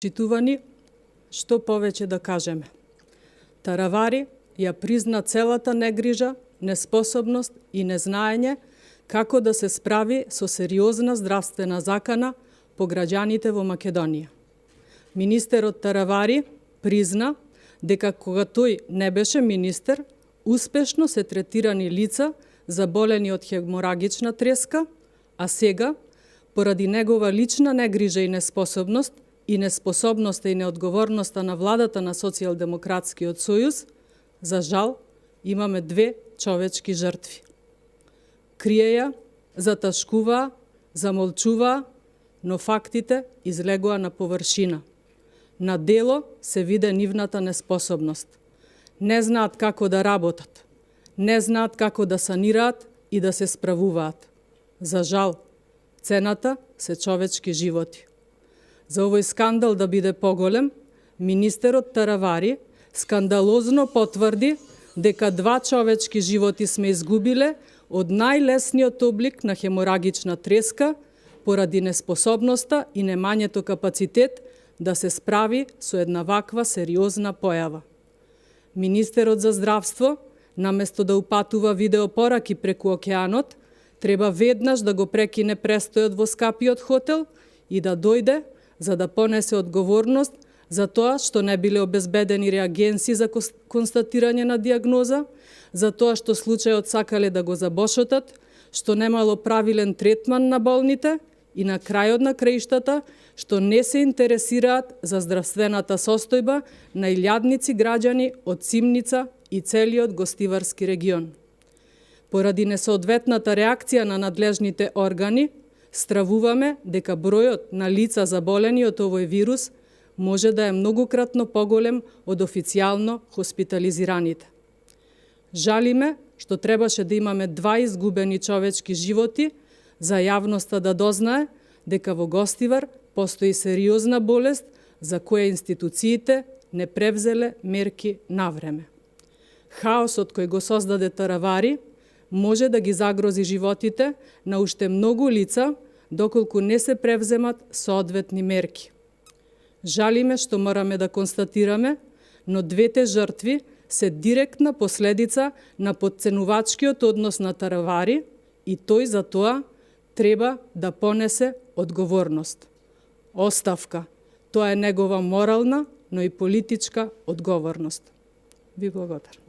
Читувани, што повеќе да кажеме. Таравари ја призна целата негрижа, неспособност и незнаење како да се справи со сериозна здравствена закана по граѓаните во Македонија. Министерот Таравари призна дека кога тој не беше министер, успешно се третирани лица заболени од хеморагична треска, а сега, поради негова лична негрижа и неспособност, и неспособноста и неодговорноста на владата на Социјалдемократскиот сојуз, за жал, имаме 2 човечки жртви. Криеја, заташкуваа, замолчуваа, но фактите излегоа на површина. На дело се виде нивната неспособност. Не знаат како да работат, не знаат како да санираат и да се справуваат. За жал, цената се човечки животи. За овој скандал да биде поголем, министерот Таравари скандалозно потврди дека 2 човечки животи сме изгубиле од најлесниот облик на хеморагична треска поради неспособноста и немањето капацитет да се справи со една ваква сериозна појава. Министерот за здравство, наместо да упатува видеопораки преку океанот, треба веднаш да го прекине престојот во скапиот хотел и да дојде за да понесе одговорност за тоа што не биле обезбедени реагенси за констатирање на диагноза, за тоа што случајот сакале да го забошотат, што немало правилен третман на болните и на крајот на краиштата што не се интересираат за здравствената состојба на илјадници граѓани од Симница и целиот гостиварски регион. Поради несоодветната реакција на надлежните органи, стравуваме дека бројот на лица заболени од овој вирус може да е многократно поголем од официјално хоспитализираните. Жалиме што требаше да имаме 2 изгубени човечки животи за јавноста да дознае дека во Гостивар постои сериозна болест за која институциите не превзеле мерки навреме. Хаосот кој го создаде Таравари може да ги загрози животите на уште многу лица доколку не се превземат соодветни мерки. Жалиме што мораме да констатираме, но 2 жртви се директна последица на потценувачкиот однос на Таравари и тој за тоа треба да понесе одговорност. Оставка. Тоа е негова морална, но и политичка одговорност. Ви благодарам.